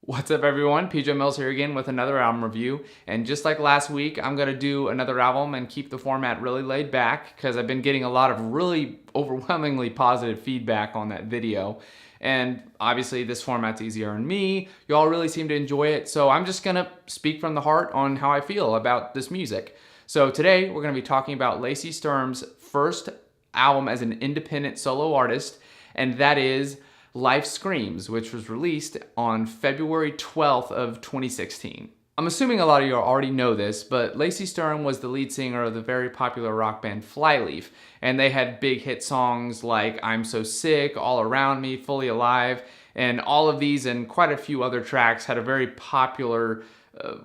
What's up everyone, PJ Mills here again with another album review, and just like last week I'm going to do another album and keep the format really laid back because I've been getting a lot of really overwhelmingly positive feedback on that video, and obviously this format's easier on me. Y'all really seem to enjoy it, so I'm just going to speak from the heart on how I feel about this music. So today we're going to be talking about Lacey Sturm's first album as an independent solo artist, and that is Life Screams, which was released on February 12th of 2016. I'm assuming a lot of you already know this, but Lacey Sturm was the lead singer of the very popular rock band Flyleaf, and they had big hit songs like I'm So Sick, All Around Me, Fully Alive, and all of these and quite a few other tracks had a very popular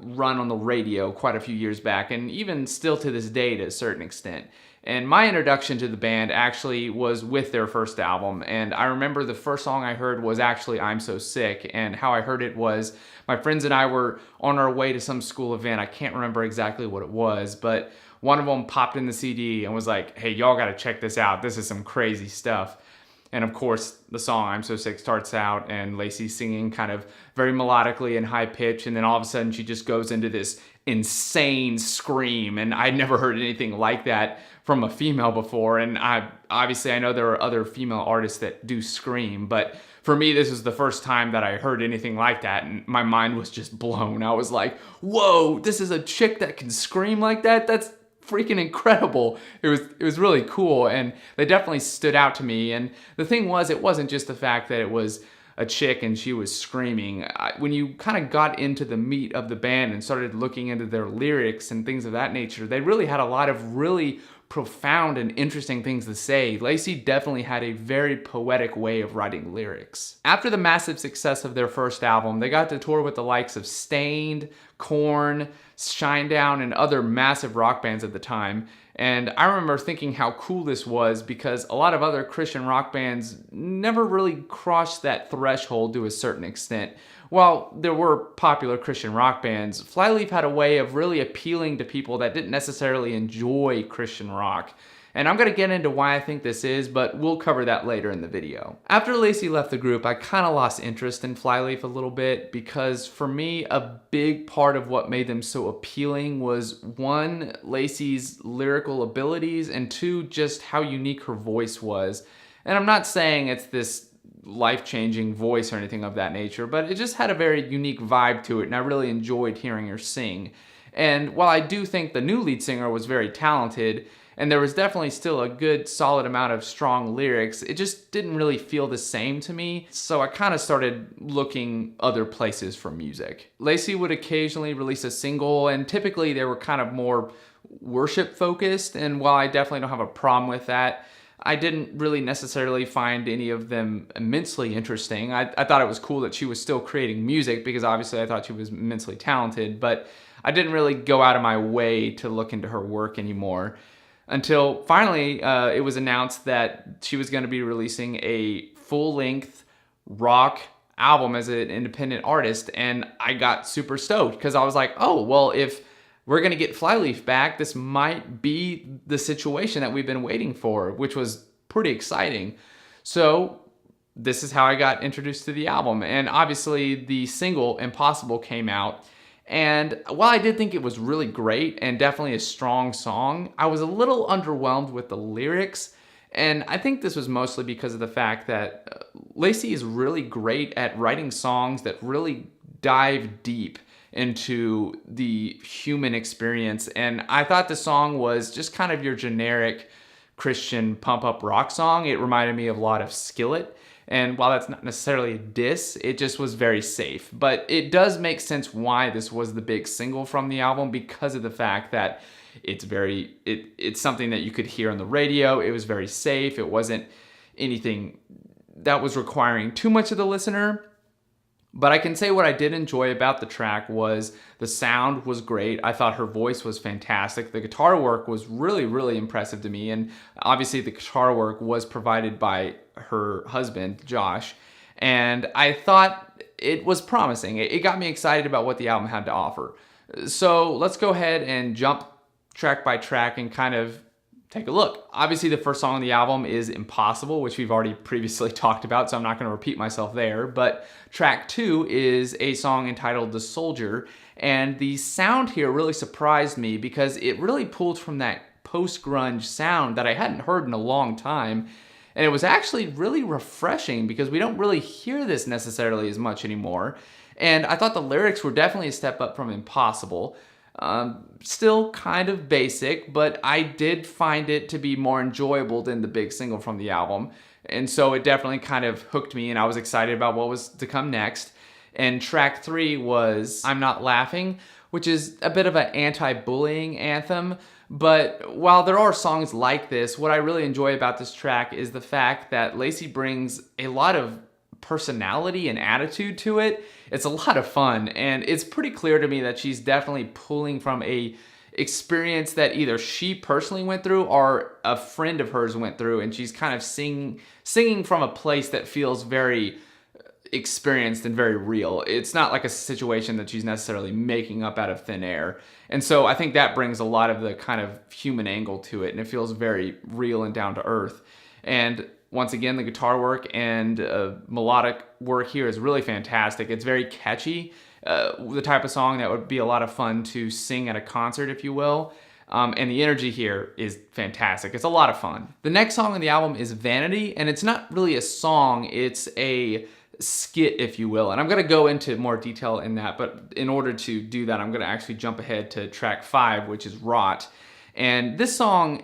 run on the radio quite a few years back, and even still to this day to a certain extent. And my introduction to the band actually was with their first album, and I remember the first song I heard was actually I'm So Sick, and how I heard it was my friends and I were on our way to some school event. I can't remember exactly what it was, but one of them popped in the CD and was like, hey, y'all gotta check this out, this is some crazy stuff. And of course, the song I'm So Sick starts out and Lacey's singing kind of very melodically and high pitch, and then all of a sudden she just goes into this insane scream, and I'd never heard anything like that from a female before. And I know there are other female artists that do scream, but for me this was the first time that I heard anything like that, and my mind was just blown. I was like, whoa, this is a chick that can scream like that? That's freaking incredible. It was really cool, and they definitely stood out to me. And the thing was, it wasn't just the fact that it was a chick and she was screaming. When you kind of got into the meat of the band and started looking into their lyrics and things of that nature, they really had a lot of really profound and interesting things to say. Lacey definitely had a very poetic way of writing lyrics. After the massive success of their first album, they got to tour with the likes of Staind, Korn, Shinedown, and other massive rock bands at the time. And I remember thinking how cool this was because a lot of other Christian rock bands never really crossed that threshold to a certain extent. While there were popular Christian rock bands, Flyleaf had a way of really appealing to people that didn't necessarily enjoy Christian rock. And I'm going to get into why I think this is, but we'll cover that later in the video. After Lacey left the group, I kind of lost interest in Flyleaf a little bit because for me, a big part of what made them so appealing was one, Lacey's lyrical abilities, and two, just how unique her voice was. And I'm not saying it's this life-changing voice or anything of that nature, but it just had a very unique vibe to it, and I really enjoyed hearing her sing. And while I do think the new lead singer was very talented, and there was definitely still a good solid amount of strong lyrics, it just didn't really feel the same to me, so I kind of started looking other places for music. Lacey would occasionally release a single, and typically they were kind of more worship focused, and while I definitely don't have a problem with that, I didn't really necessarily find any of them immensely interesting. I thought it was cool that she was still creating music because obviously I thought she was immensely talented, but I didn't really go out of my way to look into her work anymore. Until finally it was announced that she was going to be releasing a full-length rock album as an independent artist, and I got super stoked because I was like, oh, well, if we're going to get Flyleaf back, this might be the situation that we've been waiting for, which was pretty exciting. So this is how I got introduced to the album, and obviously the single Impossible came out. And while I did think it was really great and definitely a strong song, I was a little underwhelmed with the lyrics. And I think this was mostly because of the fact that Lacey is really great at writing songs that really dive deep into the human experience. And I thought the song was just kind of your generic Christian pump-up rock song. It reminded me of a lot of Skillet. And while that's not necessarily a diss, it just was very safe. But it does make sense why this was the big single from the album because of the fact that it's something that you could hear on the radio. It was very safe. It wasn't anything that was requiring too much of the listener. But I can say what I did enjoy about the track was the sound was great. I thought her voice was fantastic. The guitar work was really, really impressive to me. And obviously the guitar work was provided by her husband, Josh. And I thought it was promising. It got me excited about what the album had to offer. So let's go ahead and jump track by track and kind of take a look. Obviously, the first song on the album is Impossible, which we've already previously talked about, so I'm not going to repeat myself there. But track 2 is a song entitled The Soldier, and the sound here really surprised me because it really pulled from that post-grunge sound that I hadn't heard in a long time. And it was actually really refreshing because we don't really hear this necessarily as much anymore. And I thought the lyrics were definitely a step up from Impossible. Still kind of basic, but I did find it to be more enjoyable than the big single from the album. And so it definitely kind of hooked me, and I was excited about what was to come next. And track 3 was I'm Not Laughing, which is a bit of an anti-bullying anthem. But while there are songs like this, what I really enjoy about this track is the fact that Lacey brings a lot of personality and attitude to it. It's a lot of fun, and it's pretty clear to me that she's definitely pulling from a experience that either she personally went through or a friend of hers went through, and she's kind of singing from a place that feels very experienced and very real. It's not like a situation that she's necessarily making up out of thin air. And so I think that brings a lot of the kind of human angle to it, and it feels very real and down to earth. And once again, the guitar work and melodic work here is really fantastic. It's very catchy, the type of song that would be a lot of fun to sing at a concert, if you will. And the energy here is fantastic. It's a lot of fun. The next song on the album is Vanity, and it's not really a song, it's a skit, if you will. And I'm gonna go into more detail in that, but in order to do that, I'm gonna actually jump ahead to track 5, which is Rot. And this song,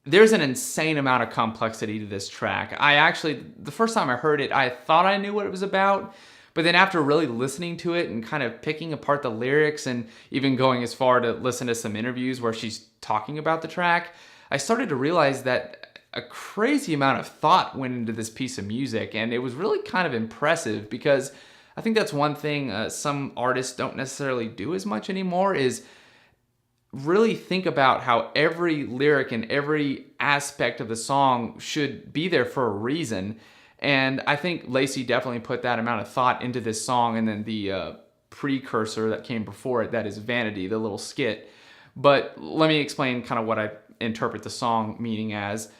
there's an insane amount of complexity to this track. The first time I heard it, I thought I knew what it was about, but then after really listening to it and kind of picking apart the lyrics and even going as far to listen to some interviews where she's talking about the track, I started to realize that a crazy amount of thought went into this piece of music, and it was really kind of impressive because I think that's one thing some artists don't necessarily do as much anymore, is really think about how every lyric and every aspect of the song should be there for a reason. And I think Lacey definitely put that amount of thought into this song, and then the precursor that came before it, that is Vanity, the little skit. But let me explain kind of what I interpret the song meaning as.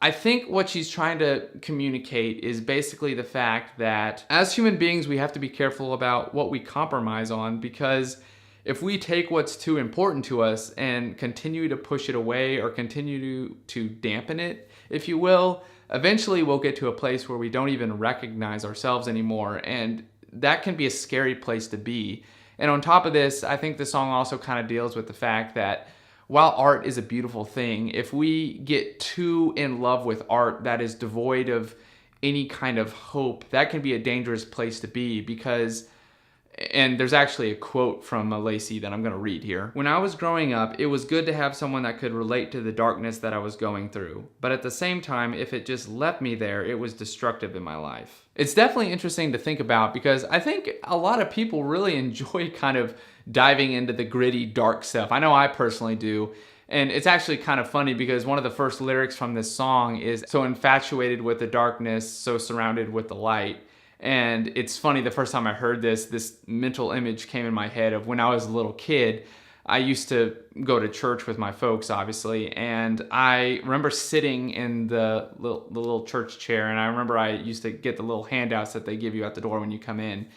I think what she's trying to communicate is basically the fact that as human beings, we have to be careful about what we compromise on, because if we take what's too important to us and continue to push it away or continue to dampen it, if you will, eventually we'll get to a place where we don't even recognize ourselves anymore, and that can be a scary place to be. And on top of this, I think the song also kind of deals with the fact that while art is a beautiful thing, if we get too in love with art that is devoid of any kind of hope, that can be a dangerous place to be, because, and there's actually a quote from Lacey that I'm going to read here. When I was growing up, it was good to have someone that could relate to the darkness that I was going through. But at the same time, if it just left me there, it was destructive in my life. It's definitely interesting to think about, because I think a lot of people really enjoy kind of diving into the gritty, dark stuff. I know I personally do. And it's actually kind of funny because one of the first lyrics from this song is, "So infatuated with the darkness, so surrounded with the light." And it's funny, the first time I heard this mental image came in my head of when I was a little kid. I used to go to church with my folks, obviously, and I remember sitting in the little church chair, and I remember I used to get the little handouts that they give you at the door when you come in.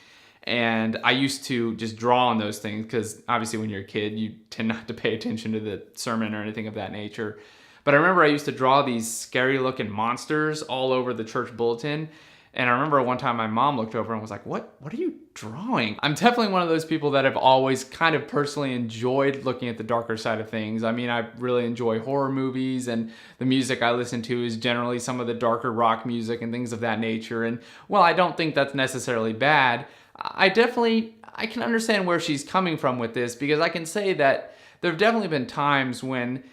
And I used to just draw on those things because obviously when you're a kid, you tend not to pay attention to the sermon or anything of that nature. But I remember I used to draw these scary looking monsters all over the church bulletin. And I remember one time my mom looked over and was like, what are you drawing? I'm definitely one of those people that have always kind of personally enjoyed looking at the darker side of things. I mean, I really enjoy horror movies, and the music I listen to is generally some of the darker rock music and things of that nature. And while I don't think that's necessarily bad, I can understand where she's coming from with this, because I can say that there have definitely been times when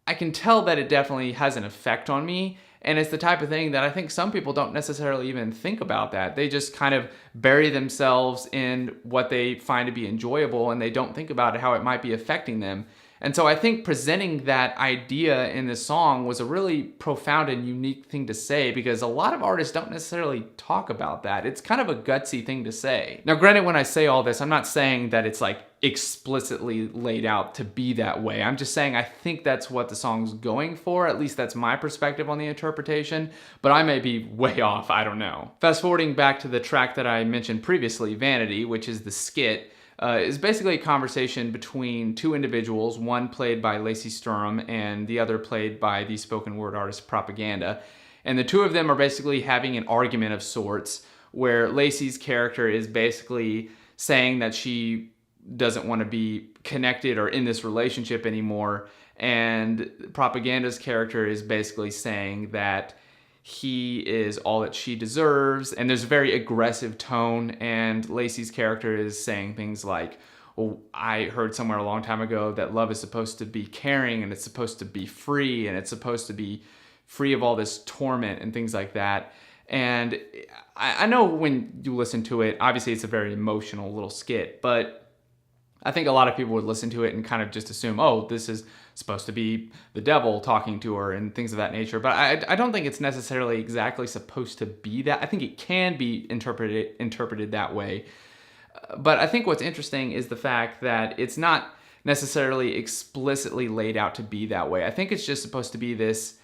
I can tell that it definitely has an effect on me. And it's the type of thing that I think some people don't necessarily even think about that. They just kind of bury themselves in what they find to be enjoyable, and they don't think about how it might be affecting them. And so I think presenting that idea in this song was a really profound and unique thing to say, because a lot of artists don't necessarily talk about that. It's kind of a gutsy thing to say. Now, granted, when I say all this, I'm not saying that it's like explicitly laid out to be that way. I'm just saying I think that's what the song's going for. At least that's my perspective on the interpretation, but I may be way off. I don't know. Fast forwarding back to the track that I mentioned previously, Vanity, which is the skit, is basically a conversation between two individuals, one played by Lacey Sturm and the other played by the spoken word artist Propaganda. And the two of them are basically having an argument of sorts, where Lacey's character is basically saying that she doesn't want to be connected or in this relationship anymore, and Propaganda's character is basically saying that he is all that she deserves, and there's a very aggressive tone, and Lacey's character is saying things like, well, I heard somewhere a long time ago that love is supposed to be caring, and it's supposed to be free, and it's supposed to be free of all this torment and things like that. And I know when you listen to it, obviously it's a very emotional little skit, but I think a lot of people would listen to it and kind of just assume, oh, this is supposed to be the devil talking to her and things of that nature. But I don't think it's necessarily exactly supposed to be that. I think it can be interpreted that way. But I think what's interesting is the fact that it's not necessarily explicitly laid out to be that way. I think it's just supposed to be this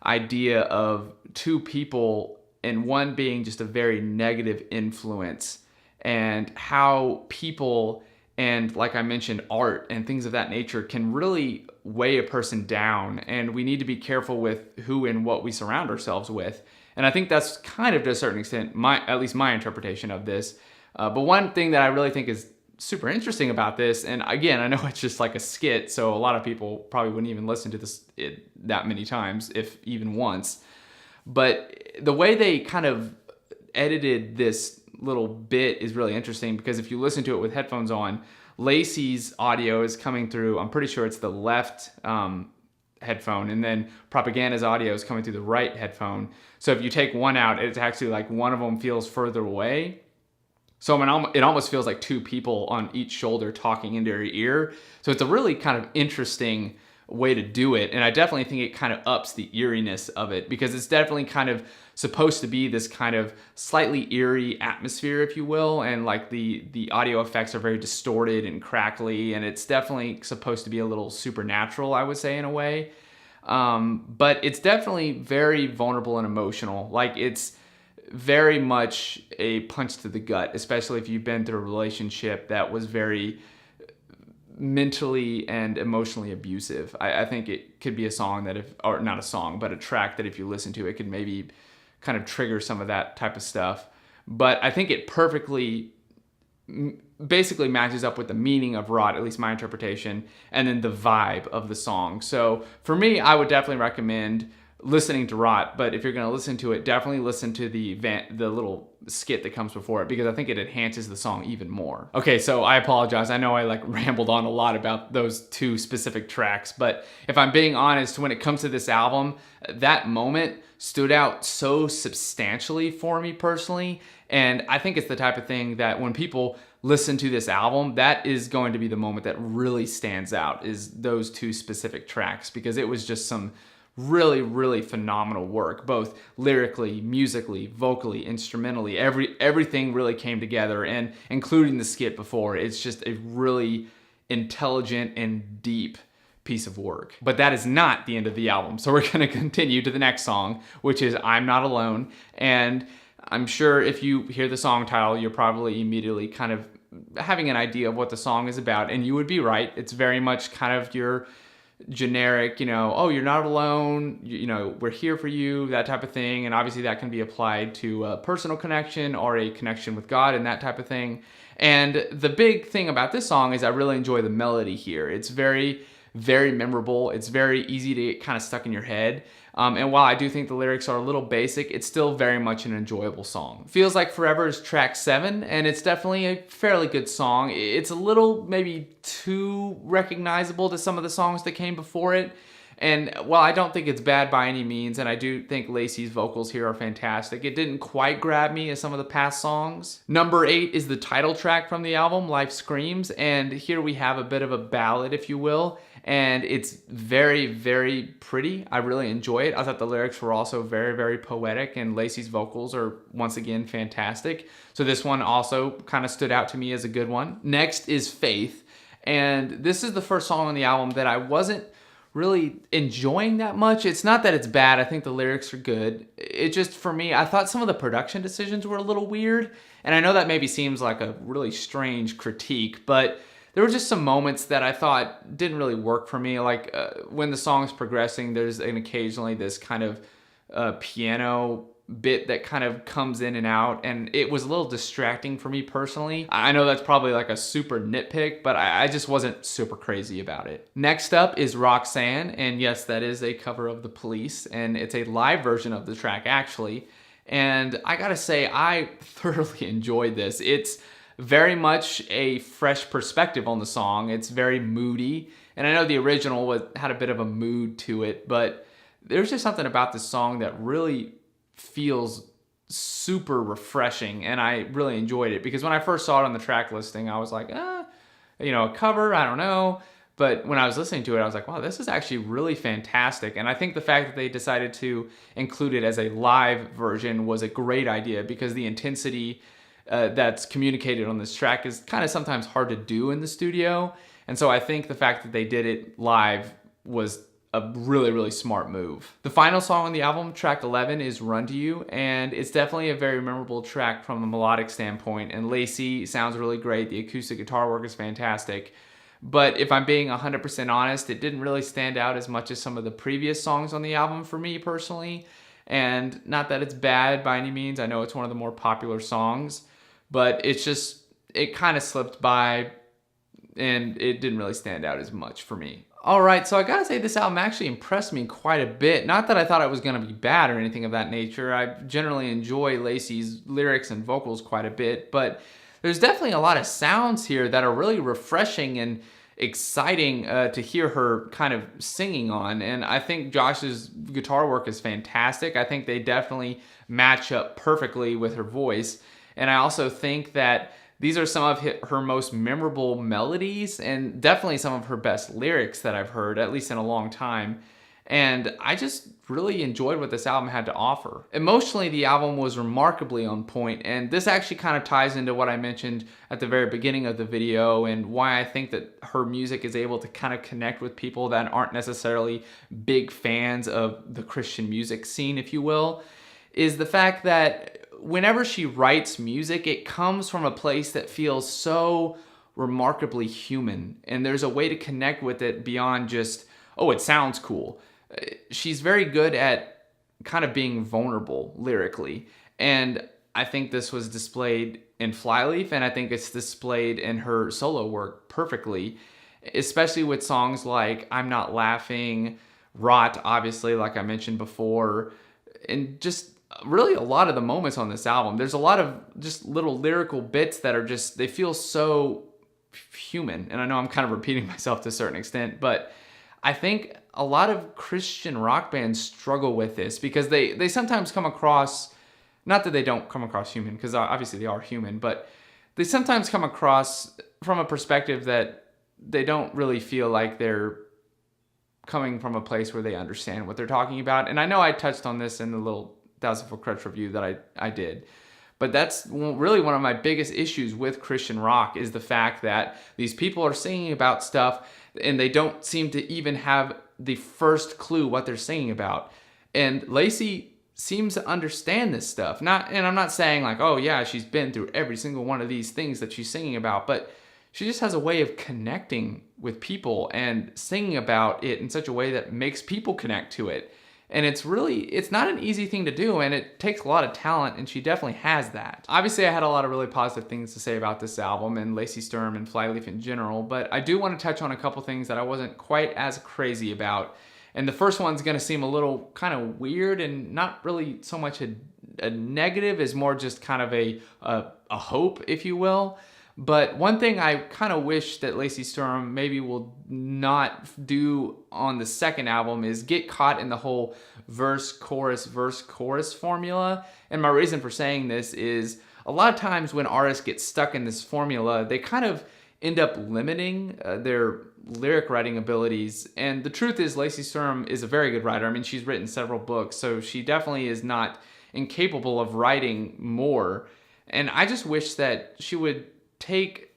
idea of two people, and one being just a very negative influence, and how people and, like I mentioned, art and things of that nature can really weigh a person down, and we need to be careful with who and what we surround ourselves with. And I think that's kind of, to a certain extent, at least my interpretation of this. But one thing that I really think is super interesting about this, and again, I know it's just like a skit, so a lot of people probably wouldn't even listen to this that many times, if even once, but the way they kind of edited this little bit is really interesting, because if you listen to it with headphones on, Lacey's audio is coming through, I'm pretty sure it's the left headphone, and then Propaganda's audio is coming through the right headphone. So if you take one out, it's actually like one of them feels further away. So it almost feels like two people on each shoulder talking into your ear. So it's a really kind of interesting way to do it, and I definitely think it kind of ups the eeriness of it, because it's definitely kind of supposed to be this kind of slightly eerie atmosphere, if you will, and like the audio effects are very distorted and crackly, and it's definitely supposed to be a little supernatural, I would say, in a way. But it's definitely very vulnerable and emotional. Like, it's very much a punch to the gut, especially if you've been through a relationship that was very mentally and emotionally abusive. I think it could be a song that or not a song, but a track that if you listen to it could maybe kind of trigger some of that type of stuff. But I think it perfectly basically matches up with the meaning of Rot, at least my interpretation, and then the vibe of the song. So for me, I would definitely recommend listening to Rot, but if you're going to listen to it, definitely listen to the little skit that comes before it, because I think it enhances the song even more. Okay, so I apologize. I know I rambled on a lot about those two specific tracks, but if I'm being honest, when it comes to this album, that moment stood out so substantially for me personally, and I think it's the type of thing that when people listen to this album, that is going to be the moment that really stands out, is those two specific tracks, because it was just some really, really phenomenal work, both lyrically, musically, vocally, instrumentally. Everything really came together, and including the skit before, it's just a really intelligent and deep piece of work. But that is not the end of the album, so we're going to continue to the next song, which is I'm Not Alone. And I'm sure if you hear the song title, you're probably immediately kind of having an idea of what the song is about, and you would be right. It's very much kind of your generic, oh, you're not alone, we're here for you, that type of thing. And obviously that can be applied to a personal connection or a connection with God and that type of thing. And the big thing about this song is I really enjoy the melody here. It's very, very memorable. It's very easy to get kind of stuck in your head. And while I do think the lyrics are a little basic, it's still very much an enjoyable song. Feels Like Forever is track 7, and it's definitely a fairly good song. It's a little maybe too recognizable to some of the songs that came before it. And while I don't think it's bad by any means, and I do think Lacey's vocals here are fantastic, it didn't quite grab me as some of the past songs. Number 8 is the title track from the album, Life Screams, and here we have a bit of a ballad, if you will, and it's very, very pretty. I really enjoy it. I thought the lyrics were also very, very poetic, and Lacey's vocals are once again fantastic. So this one also kind of stood out to me as a good one. Next is Faith, and this is the first song on the album that I wasn't really enjoying that much. It's not that it's bad. I think the lyrics are good. It just, for me, I thought some of the production decisions were a little weird. And I know that maybe seems like a really strange critique, but there were just some moments that I thought didn't really work for me. Like when the song's progressing, there's occasionally this kind of piano bit that kind of comes in and out, and it was a little distracting for me personally. I know that's probably like a super nitpick, but I just wasn't super crazy about it. Next up is Roxanne, and yes, that is a cover of The Police, and it's a live version of the track actually. And I gotta say, I thoroughly enjoyed this. It's very much a fresh perspective on the song. It's very moody, and I know the original had a bit of a mood to it, but there's just something about this song that really feels super refreshing, and I really enjoyed it, because when I first saw it on the track listing, I was like, a cover, I don't know. But when I was listening to it, I was like, wow, this is actually really fantastic. And I think the fact that they decided to include it as a live version was a great idea, because the intensity that's communicated on this track is kind of sometimes hard to do in the studio. And so I think the fact that they did it live was a really, really smart move. The final song on the album, track 11, is Run to You, and it's definitely a very memorable track from a melodic standpoint, and Lacey sounds really great. The acoustic guitar work is fantastic. But if I'm being 100% honest, it didn't really stand out as much as some of the previous songs on the album for me personally. And not that it's bad by any means. I know it's one of the more popular songs, but it kind of slipped by, and it didn't really stand out as much for me. Alright, so I gotta say this album actually impressed me quite a bit. Not that I thought it was gonna be bad or anything of that nature. I generally enjoy Lacey's lyrics and vocals quite a bit, but there's definitely a lot of sounds here that are really refreshing and exciting to hear her kind of singing on. And I think Josh's guitar work is fantastic. I think they definitely match up perfectly with her voice. And I also think that these are some of her most memorable melodies, and definitely some of her best lyrics that I've heard, at least in a long time. And I just really enjoyed what this album had to offer. Emotionally, the album was remarkably on point, and this actually kind of ties into what I mentioned at the very beginning of the video, and why I think that her music is able to kind of connect with people that aren't necessarily big fans of the Christian music scene, if you will, is the fact that whenever she writes music, it comes from a place that feels so remarkably human, and there's a way to connect with it beyond just, oh, it sounds cool. She's very good at kind of being vulnerable lyrically, and I think this was displayed in Flyleaf, and I think it's displayed in her solo work perfectly, especially with songs like I'm Not Laughing, Rot, obviously, like I mentioned before, and just really a lot of the moments on this album. There's a lot of just little lyrical bits that are just, they feel so human. And I know I'm kind of repeating myself to a certain extent, but I think a lot of Christian rock bands struggle with this, because they sometimes come across, not that they don't come across human, because obviously they are human, but they sometimes come across from a perspective that they don't really feel like they're coming from a place where they understand what they're talking about. And I know I touched on this in the little 1000-Foot Crutch review that I did. But that's really one of my biggest issues with Christian rock, is the fact that these people are singing about stuff and they don't seem to even have the first clue what they're singing about. And Lacey seems to understand this stuff. And I'm not saying like, oh yeah, she's been through every single one of these things that she's singing about, but she just has a way of connecting with people and singing about it in such a way that makes people connect to it. And it's not an easy thing to do, and it takes a lot of talent, and she definitely has that. Obviously, I had a lot of really positive things to say about this album and Lacey Sturm and Flyleaf in general, but I do want to touch on a couple things that I wasn't quite as crazy about. And the first one's going to seem a little kind of weird, and not really so much a negative as more just kind of a hope, if you will. But one thing I kind of wish that Lacey Sturm maybe will not do on the second album is get caught in the whole verse, chorus formula. And my reason for saying this is a lot of times when artists get stuck in this formula, they kind of end up limiting their lyric writing abilities. And the truth is, Lacey Sturm is a very good writer. I mean, she's written several books, so she definitely is not incapable of writing more. And I just wish that she would take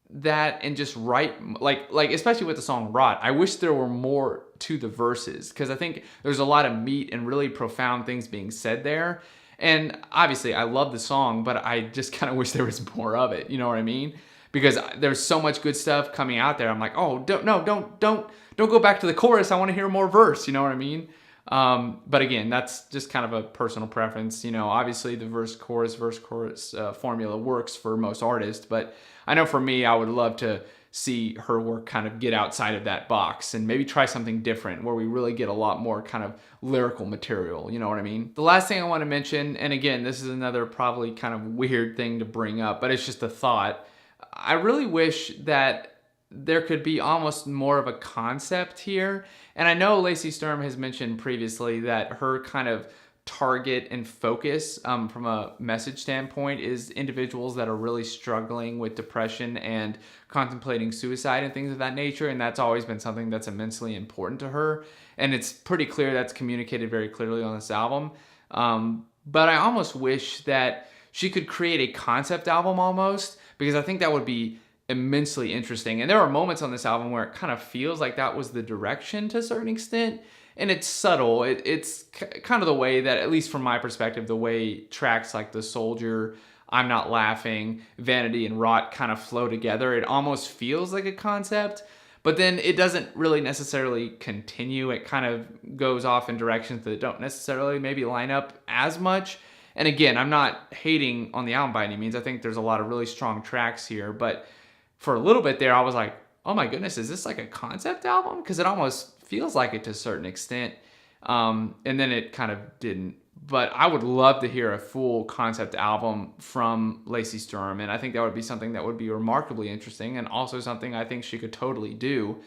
that and just write, like especially with the song Rot, I wish there were more to the verses, because I think there's a lot of meat and really profound things being said there. And obviously I love the song, but I just kind of wish there was more of it, you know what I mean? Because there's so much good stuff coming out there. I'm like, oh, don't go back to the chorus. I want to hear more verse, you know what I mean? But again, that's just kind of a personal preference. You know, obviously the verse chorus formula works for most artists, but I know for me, I would love to see her work kind of get outside of that box and maybe try something different where we really get a lot more kind of lyrical material, you know what I mean? The last thing I want to mention, and again, this is another probably kind of weird thing to bring up, but it's just a thought. I really wish that there could be almost more of a concept here. And I know Lacey Sturm has mentioned previously that her kind of target and focus from a message standpoint is individuals that are really struggling with depression and contemplating suicide and things of that nature. And that's always been something that's immensely important to her. And it's pretty clear that's communicated very clearly on this album. But I almost wish that she could create a concept album almost, because I think that would be immensely interesting. And there are moments on this album where it kind of feels like that was the direction to a certain extent. And it's subtle. It's kind of the way that, at least from my perspective, the way tracks like The Soldier, I'm Not Laughing, Vanity, and Rot kind of flow together. It almost feels like a concept, but then it doesn't really necessarily continue. It kind of goes off in directions that don't necessarily maybe line up as much. And again, I'm not hating on the album by any means. I think there's a lot of really strong tracks here, but for a little bit there, I was like, oh my goodness, is this like a concept album? Because it almost feels like it to a certain extent. And then it kind of didn't. But I would love to hear a full concept album from Lacey Sturm. And I think that would be something that would be remarkably interesting, and also something I think she could totally do.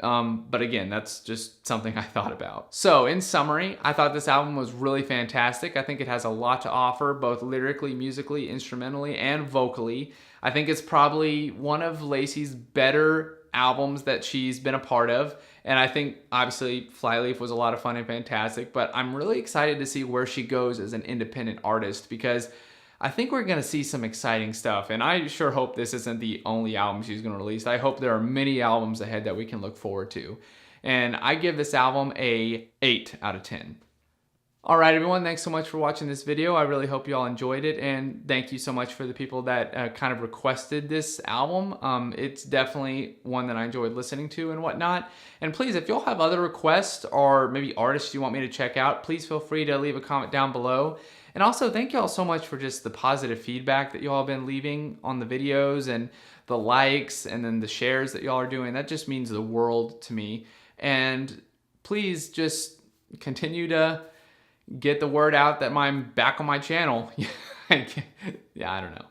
But again, that's just something I thought about. So in summary, I thought this album was really fantastic. I think it has a lot to offer, both lyrically, musically, instrumentally, and vocally. I think it's probably one of Lacey's better albums that she's been a part of. And I think obviously Flyleaf was a lot of fun and fantastic, but I'm really excited to see where she goes as an independent artist, because I think we're going to see some exciting stuff. And I sure hope this isn't the only album she's going to release. I hope there are many albums ahead that we can look forward to. And I give this album a 8 out of 10. All right, everyone, thanks so much for watching this video. I really hope you all enjoyed it, and thank you so much for the people that kind of requested this album. It's definitely one that I enjoyed listening to and whatnot. And please, if y'all have other requests or maybe artists you want me to check out, please feel free to leave a comment down below. And also, thank y'all so much for just the positive feedback that y'all have been leaving on the videos, and the likes, and then the shares that y'all are doing. That just means the world to me. And please just continue to get the word out that I'm back on my channel. Yeah, I don't know.